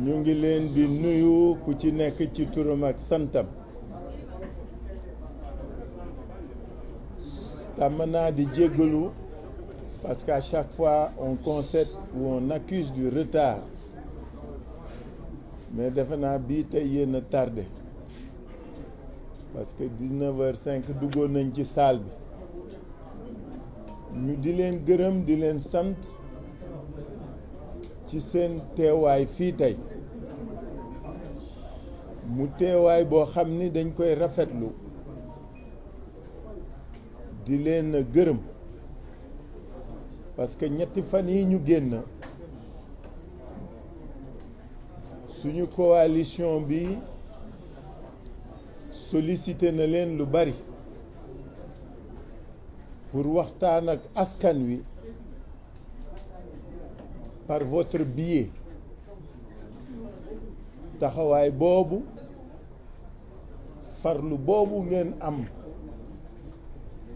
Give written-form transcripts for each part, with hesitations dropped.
ñu ngi leen di nuyu ku ci nekk ci turam ak santam tàmm naa di jéggalu parce qu'à chaque fois on constate ou on accuse du retard mais defe naa bii tey yéen a tardé parce que 19h05 duggoon nañ ci salle bi ñu di leen gërëm di leen sant ci seen teewaay fii tey mu teewaay boo xam ni dañ koy rafetlu di leen gërëm parce que ñetti fan yi ñu génn suñu coalition bi sollicité na leen lu bari pour waxtaan ak askan wi par votre biais taxawaay boobu farlu boobu ngeen am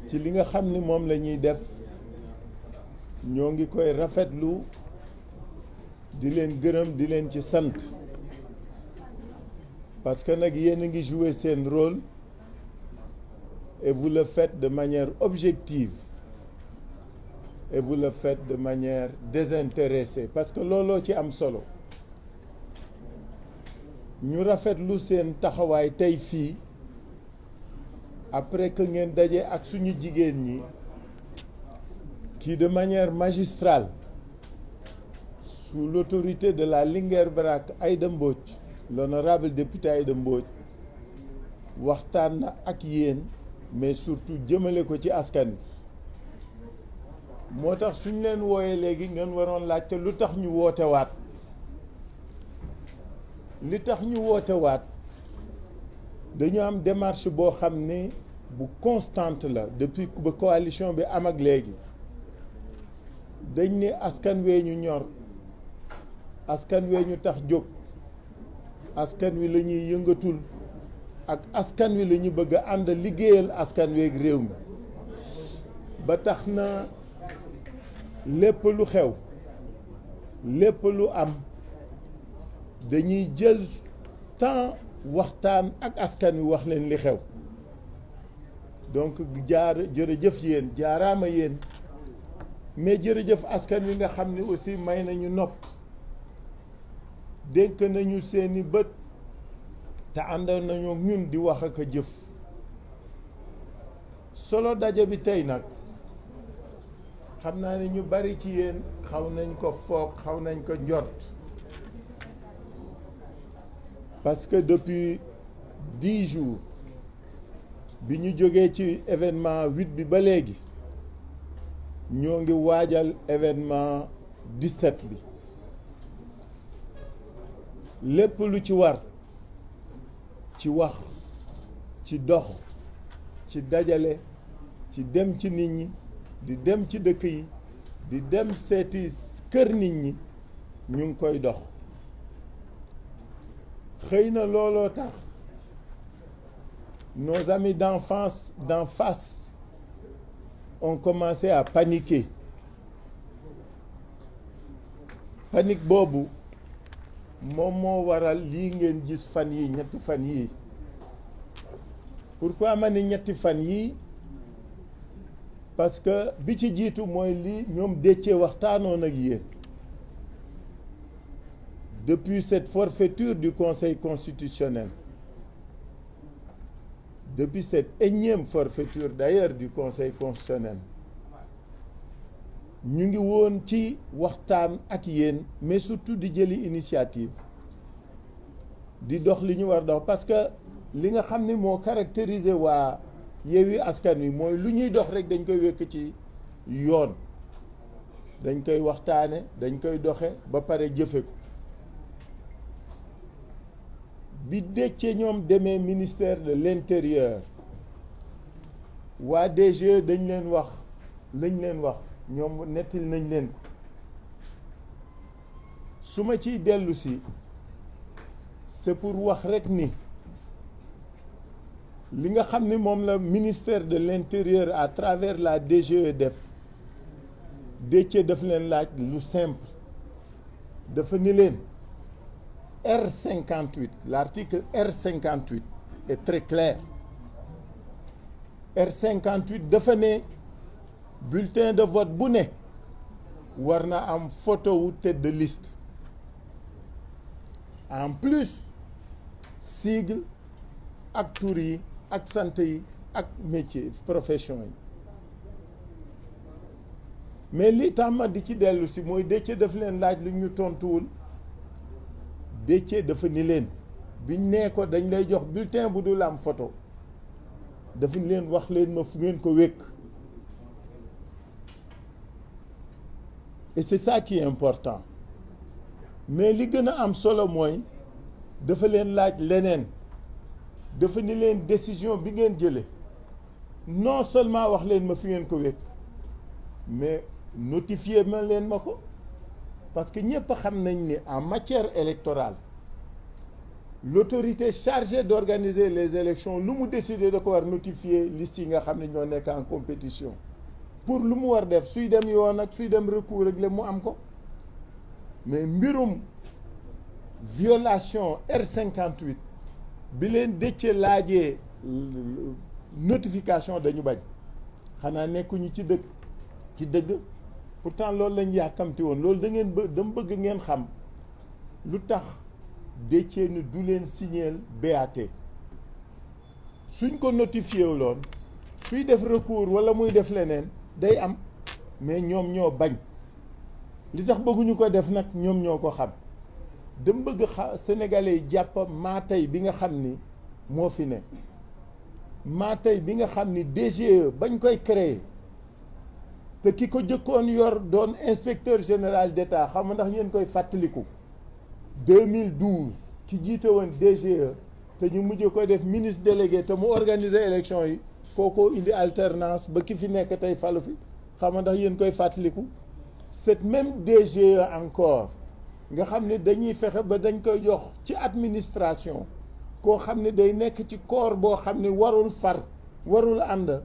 ci li nga xam ni moom la ñuy def ñoo ngi koy rafetlu di leen gërëm di leen ci sant parce que nag yéen a ngi jouer seen rôle et vous le faites de manière objective et vous le faites de manière désintéressée parce que looloo ci am solo ñu rafetlu seen taxawaay tey fii après que ngeen daje ak suñu jigéen ñi qui de manière magistrale sous l'autorité de la Linguère Brak Aïda Mbodj l'honorable député Aïda Mbodj waxtaan na ak yéen mais surtout jëmale ko ci askan wi moo tax suñ leen wooyee léegi ngeen waroon laajte lu tax ñu woote waat li tax ñu woote waat dañu am démarche boo xam ne bu constante la depuis ba coalition bi am ak léegi dañ ne askan wee ñu ñor askan wee ñu tax jóg askan wi la ñuy yëngatul ak askan wi la ñu bëgg a ànd liggéeyal askan weeg réew mi ba tax na lépp lu xew lépp lu am dañuy jël temps waxtaan ak askan wi wax leen li xew donc jërëjëf yéen jaaraama yéen mais jërëjëf askan wi nga xam ni aussi may nañu nopp dénk nañu seeni bët te àndoon nañu ñun di wax ak a jëf solo daje bi tey nag xam naa ne ñu bari ci yéen xaw nañ ko foog xaw nañ ko njort parce que depuis 10 jours bi ñu jógee ci événement 8 bi ba léegi ñoo ngi waajal événement 17 bi lépp lu ci war ci wax ci dox ci dajale ci dem ci nit ñi di dem ci dëkk yi di dem seeti kër nit ñi ñu ngi koy dox xëy na looloo tax nos amis d'enfance d'en face ont commencé à paniquer panique boobu moom moo waral lii ngeen gis fan yi ñetti fan yii pourquoi ma ni ñetti fan yii parce que bi ci jiitu mooy lii ñoom Déthié waxtaanoon ak yéen depuis cette forfaiture du Conseil constitutionnel depuis cette énième forfaiture d'ailleurs du Conseil constitutionnel ñu ngi woon ci waxtaan ak yéen mais surtout di jëli initiative di dox li ñu war dox parce que li nga xam ni moo caractériser waa Yewwi Askan Wi mooy lu ñuy dox rek dañ koy wekk ci yoon dañ koy waxtaane dañ koy doxe ba pare jëfe ko bi Déthié ñoom demee ministère de l'intérieur waa DG dañ leen wax lañ leen wax ñoom nettil nañ leen ko su ma ciy dellu si c'est pour wax rek ni li nga xam ni moom la ministère de l'intérieur à travers la DGE def Déthié daf leen laaj lu simple dafa ni leen R58 l'article R58 est très clair. R58 dafa ne bulletin de vote bu ne war na am photo wu tête de liste, en plus sigle ak tur yi ak sant yi ak métier profession yi. mais li tax ma di ci dellu si mooy Déthié daf leen laaj lu ñu tontuwul. Déthié dafa ni leen biñ nee ko dañ lay jox bulletin bu dul am photo dafa ni leen wax leen ma fu ngeen ko wékk. et c'est ça qui est important. mais li gën a am solo mooy dafa leen laaj leneen. dafa ni leen décision bi ngeen jële non seulement wax leen ma fi ngeen ko wékk mais notifier ma leen ma ko, parce que ñëpp xam nañ ni en matière électorale l'autorité chargée d'organiser les élections lu mu décider da ko war notifier liste yi nga xam ne ñoo nekk en compétition pour lu mu war def suy dem yoon ak suy dem recours ak le mu am ko. mais mbirum violation R58 bi leen Déthié laajee notification dañu bañ, xanaa nekkuñu ci dëgg pourtant loolu lañ yàkkamti woon. loolu dama bëgg ngeen xam lu tax Déthié ni du leen signer BAT. suñ ko notifié wuloon suy def recours wala muy def leneen day am, mais ñoom ñoo bañ. li tax bëgguñu ko def nag ñoom ñoo ko xam. dama bëgg sénégalais yi jàpp Maatay bi nga xam ni moo fi ne. Maatay bi nga xam ni DGE bañ koy créer te ki ko jëkkoon yor doon inspecteur général d'État, xam nga ndax yéen koy fàttaliku 2012 ki jiite woon DGE te ñu mujj ko def ministre délégué te mu organiser élection yi kookoo indi alternance ba ki fi nekk tey falu fi, xam nga ndax yéen koy fàttaliku. cette même DGE encore nga xam ne dañuy fexe ba dañ koy jox ci administration koo xam ne day nekk ci corps boo xam ne warul far warul ànd.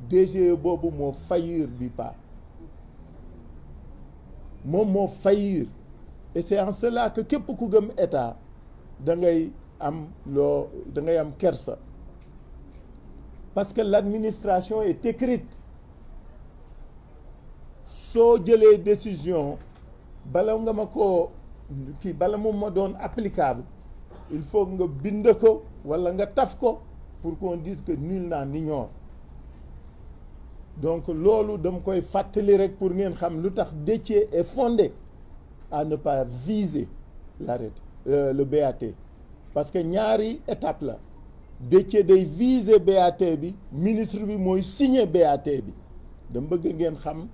DGE boobu moo faillir bi pas moom moo faillir. et c'est en cela que képp ku gëm état da ngay am kersa, parce que l'administration est écrite. soo jëlee décision bala nga ma ko kii bala mu ma doon applicable il faut nga bind ko walla nga taf ko pour qu'on dise que nul n'en ignore. donc loolu dama koy fàttali rek pour ngeen xam lu tax Déthié est fondé à ne pas viser le BAT, parce que ñaari étape la. Déthié day viser BAT bi, ministre bi mooy signer BAT bi. dama bëgg ngeen xam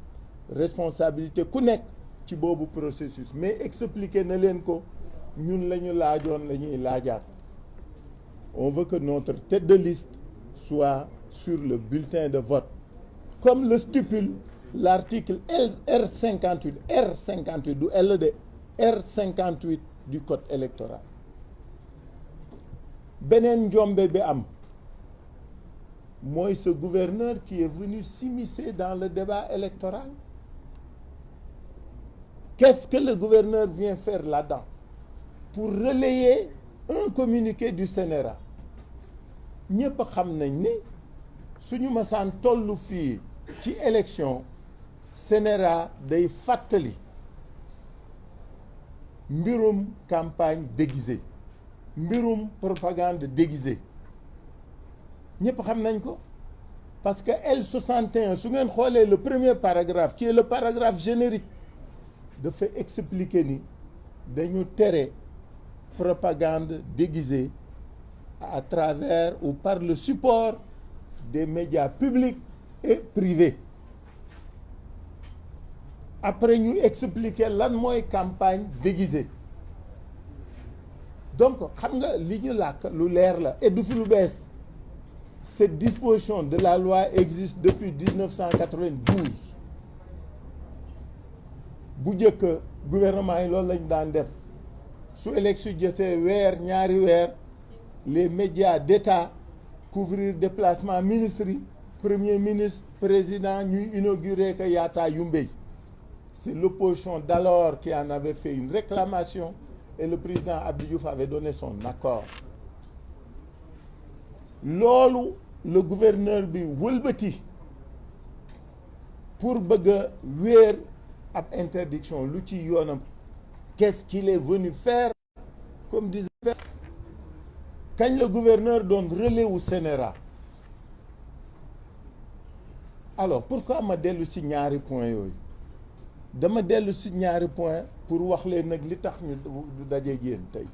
responsabilité ku nekk ci boobu processus, mais expliquer na leen ko ñun la ñu laajoon la ñuy laajaat. on veut que notre tête de liste soit sur le bulletin de vote comme le stipule l'article R58 du L de R58 du code électoral. beneen njombe bi am mooy ce gouverneur qui est venu s'immiscer dans le débat électoral. Qu'est-ce que le gouverneur vient faire là-dedans? Pour relayer un communiqué du CNRA. ñëpp xam nañ ni suñu masaan tollu fii ci élection CNRA day fàttali mbirum campagne déguisée, mbirum propagande déguisée. ñëpp xam nañ ko parce que L61 su ngeen xoolee le premier paragraphe qui est le paragraphe générique dafa expliquer ni dañu tere propagande déguisée à travers ou par le support des médias publics et privés. après ñu expliquer lan mooy campagne déguisée. donc xam nga li ñu làkk lu leer la et du fi lu bees. Cette disposition de la loi existe depuis 1992. bu njëkk gouvernement yi loolu lañu daan def su élection jotee weer ñaari weer les médias d'État couvrir déplacement ministres yi premier ministre président ñuy inaugurer que Yatta Yumbey. C'est l'opposition d'alors qui en avait fait une réclamation et le président Abdou Diouf avait donné son accord loolu le gouverneur bi wëlbati pour bëgg a wéer ab interdiction lu ci yoonam qu'est-ce qu'il est venu faire comme disait kañ le gouverneur doon relais wu CNRA. Alors pourquoi ma dellu ci ñaari point yooyu dama dellu ci ñaari point pour wax leen nag li tax ñu du daje yéen tey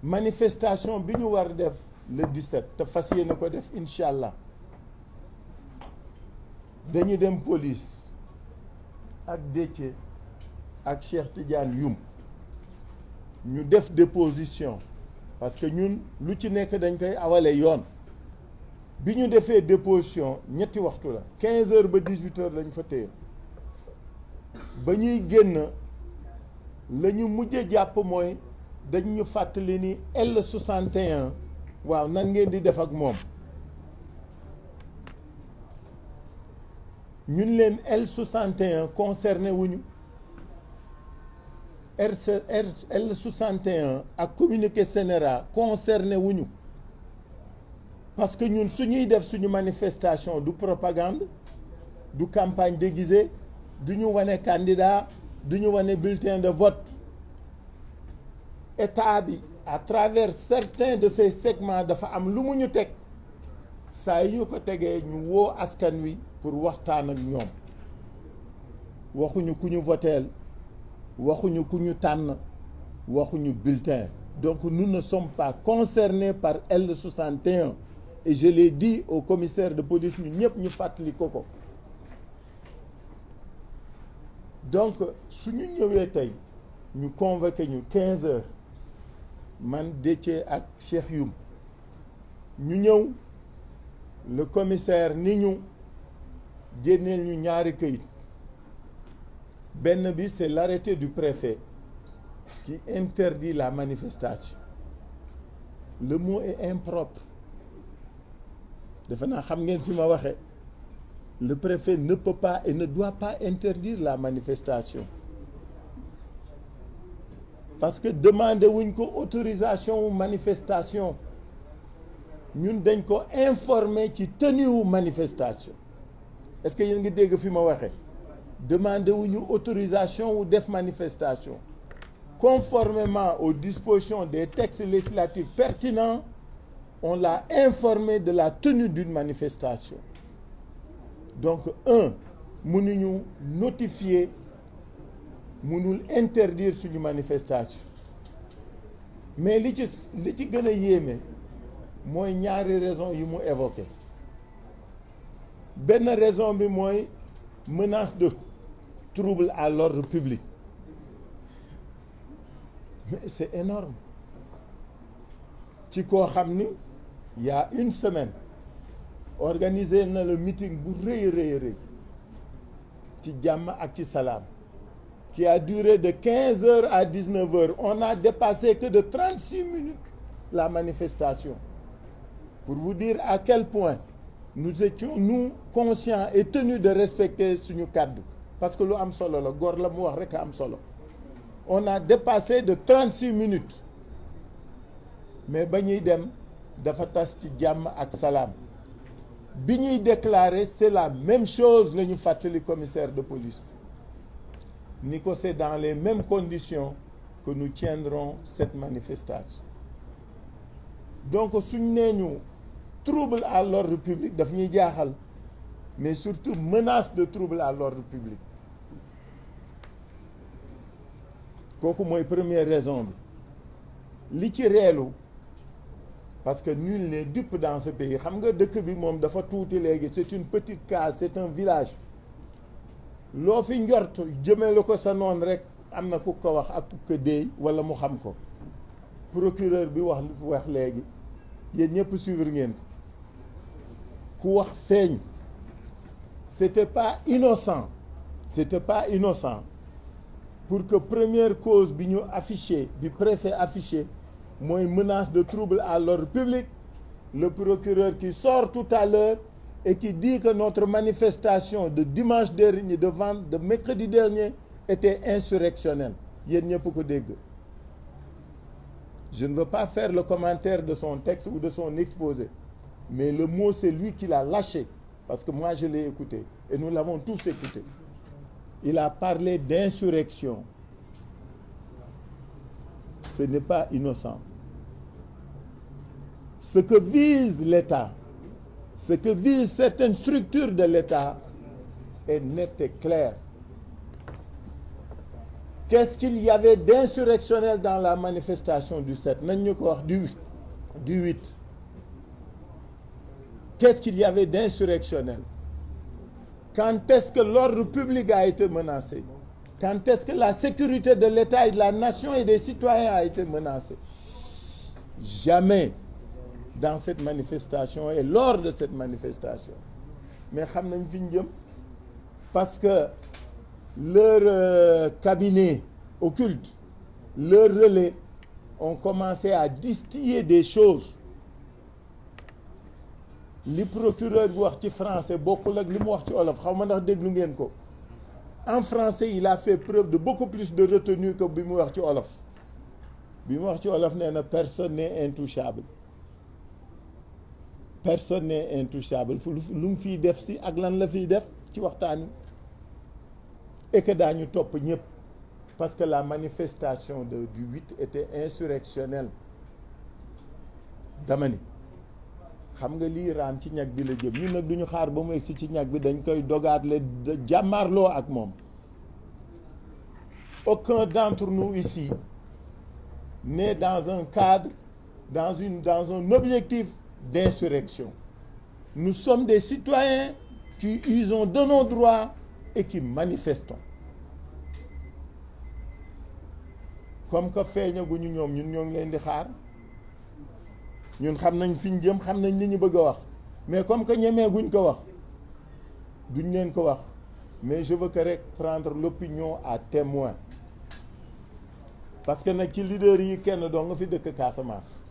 manifestation bi ñu war def le 17 te fas yéene ko def incha allah dañu dem police ak Déthié ak Cheikh Tidiane Youm ñu def déposition parce que ñun lu ci nekk dañ koy awale yoon bi ñu defee déposition ñetti waxtu la 15 heures ba 18 heures lañ fa téye ba ñuy génn la ñu mujj jàpp mooy dañ ñu fàttali ni L61 waaw nan ngeen di def ak moom ñun leen L61 concerné wuñu L61 ak communiqué CNRA concerné wuñu parce que ñun suñuy def suñu manifestation du propagande du campagne déguisée du ñu wane candidat du ñu wane bulletin de vote état bi à travers certains de ces segments dafa am lu mu ñu teg saa yu ñu ko tegee ñu woo askan wi pour waxtaan ak ñoom waxuñu ku ñu voteel waxuñu ku ñu tànn waxuñu bulletin donc nous ne sommes pas concernés par L61 et je l'ai dit au commissaire de police ñu ñëpp ñu fàttali ko donc suñu ñëwee tey ñu convoqué ñu 15 heures man Déthié ak Cheikh Youm ñu ñëw le commissaire ni ñu génneel ñu ñaari këyit benn bi c'est l'arrêté du préfet qui interdit la manifestation le mot est impropre defe naa xam ngeen fi ma waxee le préfet ne peut pas et ne doit pas interdire la manifestation parce que demandé wuñ ko autorisation wu manifestation ñun dañ ko informer ci tenue wu manifestation est-ce que yéen ngi dégg fi ma waxee demandé wuñu autorisation wu def manifestation conformément aux dispositions des textes législatifs pertinents on l'a informé de la tenue d'une manifestation donc mënuñu notifier mënul interdire suñu manifestation mais li ci gën a yéeme mooy ñaari raison yi mu évoqué benn raison bi mooy menace de trouble à l'ordre public mais c'est énorme ci koo xam ni il y a une semaine organisé na le meeting bu rëy ci jàmm ak ci salaam qui a duré de 15 heures à 19 heures on n'a dépassé que de 36 minutes la manifestation pour vous dire à quel point nous étions nous conscients et tenus de respecter suñu kàddu parce que lu am solo la góor la mu wax rek a am solo on a dépassé de 36 minutes mais ba ñuy dem dafa tas ci jàmm ak salaam bi ñuy déclarer c'est la même chose la ñu fàttali commissaire de police ni ko c'est dans les mêmes conditions que nous tiendrons cette manifestation donc suñ nee ñu trouble à l'ordre public daf ñuy jaaxal mais surtout menace de trouble à l'ordre public kooku mooy première raison bi li ci reelu parce que nul n'est dupe dans ce pays xam nga dëkk bi moom dafa tuuti léegi c'est une petite case c'est un village loo fi njort jëmale ko sa noon rek am na ku ko wax ak ku ko déey wala mu xam ko procureur bi wax léegi yéen ñëpp suivre ngeen ko ku wax feeñ c'était pas innocent pour que première cause bi ñu affiché bi préfet affiché mooy menace de trouble à l'ordre public le procureur qui sort tout à l'heure et qui dit que notre manifestation de dimanche dernier de mercredi dernier était insurrectionnelle yéen ñëpp ko dégg Je ne veux pas faire le commentaire de son texte ou de son exposé, mais le mot, c'est lui qui l'a lâché, parce que moi, je l'ai écouté, et nous l'avons tous écouté. Il a parlé d'insurrection. Ce n'est pas innocent. Ce que vise l'État, ce que visent certaines structures de l'État est net et clair. Qu'est-ce qu'il y avait d'insurrectionnel dans la manifestation du 7? Nañ ñu ko wax du 8. Qu'est-ce qu'il y avait d'insurrectionnel? Quand est-ce que l'ordre public a été menacé? Quand est-ce que la sécurité de l'État et de la nation et des citoyens a été menacée? Jamais dans cette manifestation et lors de cette manifestation. Mais xam nañ fi ñu jëm parce que leur cabinet occulte, leur relais ont commencé à distiller des choses. Li procureur bi wax ci français bokkul ak li mu wax ci wolof xaw ma ndax déglu ngeen ko. En français, il a fait preuve de beaucoup plus de retenue que bi mu wax ci wolof. Bi mu wax ci wolof nee na personne n'est intouchable. Personne n'est intouchable. Lu mu fiy def si ak lan la fiy def ci waxtaan wi. Et que daañu topp ñëpp parce que la manifestation du 8 était insurrectionnelle. Dama ni xam nga lii raam ci ñag bi la jëm ñun nag duñu xaar ba mu egsi ci ñag bi dañ koy dogaatle jàmmaarloo ak moom. Aucun d'entre nous ici n'est dans un cadre, dans un objectif d'insurrection. Nous sommes des citoyens qui usons de nos droits et qui manifestons. Comme que feeñaguñu ñoom ñun ñoo ngi leen di xaar ñun xam nañ fi ñu jëm xam nañ li ñu bëgg a wax mais comme que ñemeeguñ ko wax duñ leen ko wax mais je veux que rek prendre l'opinion à témoin parce que nag ci leader yi kenn doo nga fi dëkk Casamance.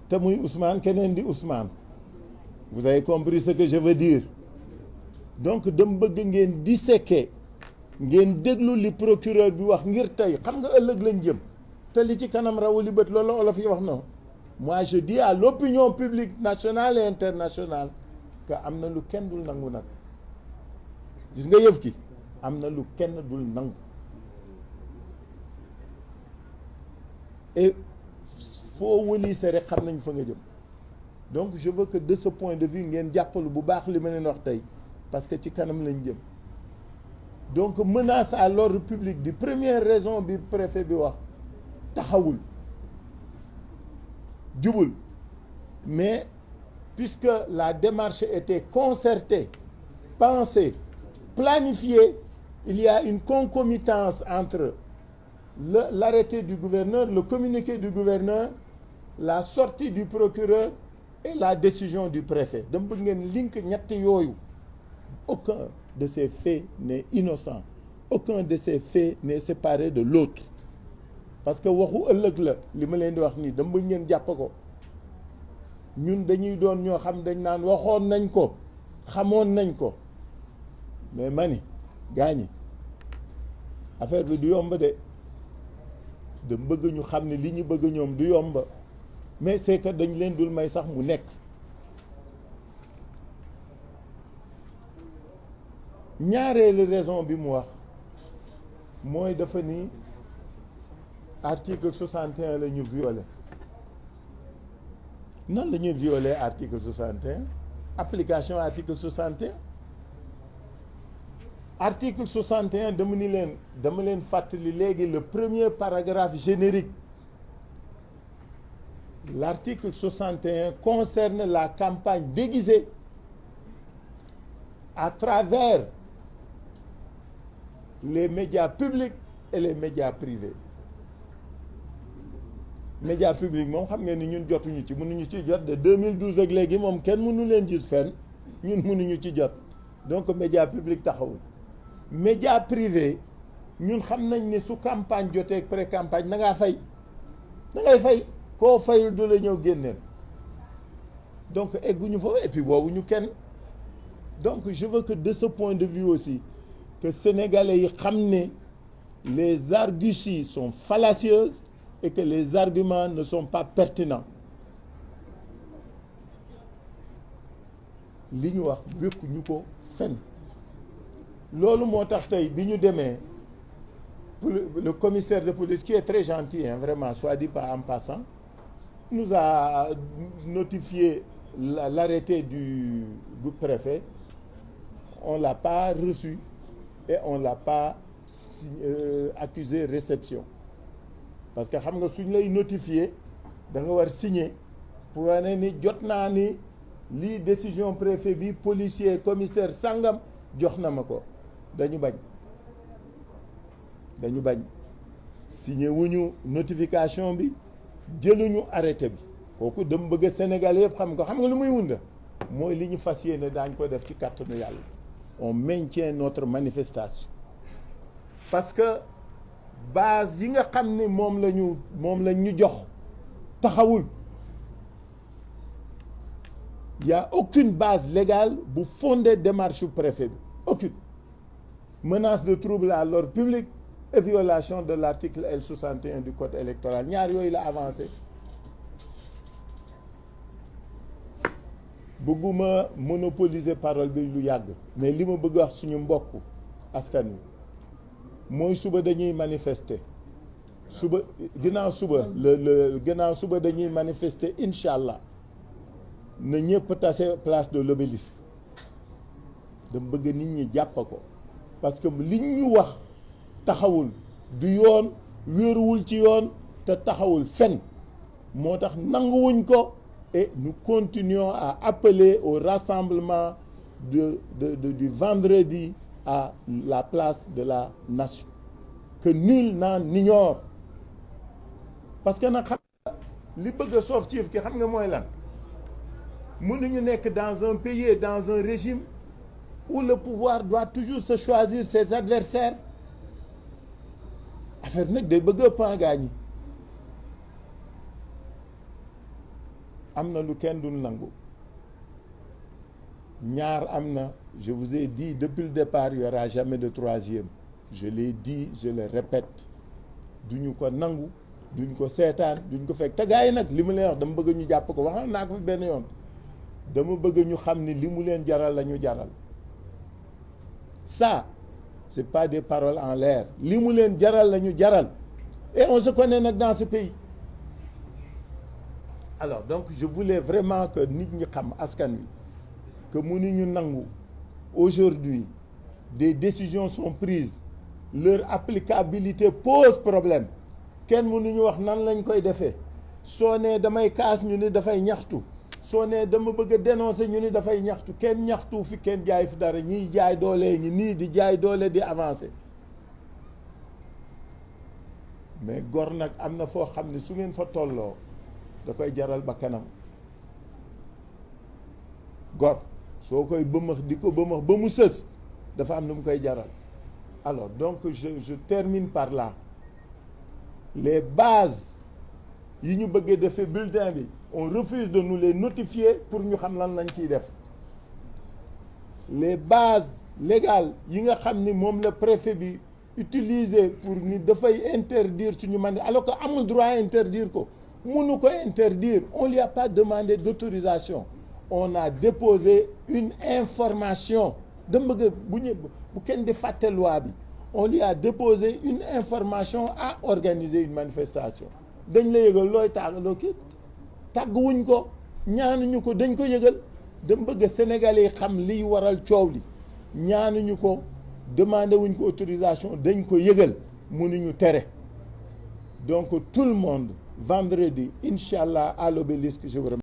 te muy Ousmane keneen di Ousmane. Vous avez compris ce que je veux dire. Donc dama bëgg ngeen disséquer ngeen déglu li procureur bi wax ngir tey xam nga ëllëg lañ jëm te li ci kanam rawu li bët loolu olof yi wax na. Moi je dis à l'opinion publique nationale et internationale que am na lu kenn dul nangu nag gis nga yëf ki am na lu kenn dul nangu et foo wëliise rek xam nañ fa nga jëm. Donc je veux que de ce point de vue ngeen jàppalu bu baax li ma leen wax tey parce que ci kanam lañ jëm. Donc menace à l'ordre public di première raison bi préfet bi wax taxawul jubul mais puisque la démarche était concertée, pensée, planifiée, il y a une concomitance entre l'arrêté du gouverneur, le communiqué du gouverneur, la sortie du procureur et la décision du préfet. dama bëgg ngeen link ñett yooyu. Aucun de ces faits n'est innocent. Aucun de ces faits n'est séparé de l'autre. Parce que waxu ëllëg la li ma leen di wax nii dama bëgg ngeen jàpp ko. Ñun dañuy doon ñoo xam dañ naan waxoon nañ ko xamoon nañ ko mais mani gaañi affaire bi du yomb de bëgg ñu xam ne li ñu bëgg ñoom du yomb mais c'est que dañ leen dul may sax mu nekk. ñaareelu raison bi mu wax mooy dafa ni article 61 la ñu violé nan la ñuy violé article 61 application article 61 article 61 dama leen fàttali léegi le premier paragraphe générique. L'article 61 concerne la campagne déguisée à travers les médias publics et les médias privés. Médias publics moom xam ngeen ni ñun jotuñu ci mënuñu ci jot de 2012 ak léegi moom kenn mënu leen gis fenn ñun mënuñu ci jot donc médias publics taxawul. Médias privés ñun xam nañ ne su campagne jotee pré campagne da ngaa fay da ngay fay. koo fayul du la ñëw génneel donc egguñu foofu et puis woowuñu kenn donc je veux que de ce point de vue aussi que sénégalais yi xam ne les arguties sont fallacieuses et que les arguments ne sont pas pertinents. li ñu wax wékku ñu ko fen loolu moo tax tey bi ñu demee le commissaire de police qui est très gentil vraiment soit dit pas en passant nous a notifié l'arrêté du préfet. On l'a pas reçu et on l'a pas accusé réception parce que xam nga suñ lay notifié da nga war signer pour wane ni jot naa ni lii décision préfet bi policier commissaire sangam jox na ma ko dañu bañ signé wuñu notification bi jëluñu arrêté bi kooku dem bëgg Sénégal yëpp xam nga lu muy wunda mooy li ñu fas yéene daañ ko def ci kàttanu yàlla. On maintient notre manifestation parce que base yi nga xam ni moom lañ ñu jox taxawul. Il y a aucune base légale bu fonder démarche préfet bi aucune menace de trouble à l'ordre public et violation de l'article L61 du code électoral ñaar yooyu la avancé. bëgguma monopoliser parole bi lu yàgg mais li ma bëgg wax suñu mbokk askan wi mooy suba dañuy manifester ginnaaw suba dañuy manifester incha allah na ñëpp tase place de l'Obélisque dama bëgg nit ñi jàpp ko parce que liñ ñu wax taxawul du yoon wéeruwul ci yoon te taxawul fen moo tax nanguwuñ ko. Et nous continuons à appeler au rassemblement du vendredi à la place de la nation. Que nul n'en ignore. Parce que nag xam nga li bëgg a soof ciif ki xam nga mooy lan mënuñu nekk dans un pays et dans un régime où le pouvoir doit toujours se choisir ses adversaires affaire nag day bëgg a pangaañi. am na lu kenn dul nangu ñaar am na je vous ai dit depuis le départ il y aura jamais de troisième je l'ai dit je le répète duñu ko nangu duñ ko seetaan duñ ko fekk te gars yi nag li mu leen wax dama bëgg ñu jàpp ko wax naa ko fi benn yoon dama bëgg ñu xam ni li mu leen jaral la ñu jaral ça c'est pas des paroles en l'air li mu leen jaral la ñu jaral et on se connaît nag dans ce pays. Alors donc je voulais vraiment que nit ñi xam askan wi que mënuñu nangu aujourd'hui des décisions sont prises leur applicabilité pose problème kenn mënuñu wax nan lañ koy defee soo nee damay kaas ñu ni dafay ñaxtu soo nee dama bëgg a dénoncer ñu ni dafay ñaxtu kenn ñaxtu fi kenn jaay fi dara ñiy jaay doole ñi nii di jaay doole di avancer mais gor nag am na foo xam ne su ngeen fa tolloo da koy jaral ba kanam gor soo koy bëmax di ko bëmax ba mu sës dafa am nu mu koy jaral alors donc je termine par là les bases yi ñu bëggee defee bulletin bi on refuse de nous les notifier pour ñu xam lan lañ ciy def les bases légales yi nga xam ni moom la préfet bi utiliser pour ni dafay interdire suñu alors que amul droit interdire ko mënu ko interdire on lui a pas demandé d'autorisation on a déposé une information dama bëgg bu kenn di fàtte loi bi on lui a déposé une information à organiser une manifestation dañ la yëgal looy tàggaloo kii tàgguwuñ ko ñaanuñu ko dañ ko yëgal dama bëgg Sénégalais xam liy waral coow li ñaanuñu ko demandé wuñ ko autorisation dañ ko yëgal mënuñu tere donc tout le monde vendredi incha allah à l'Obélisque je vous remercie.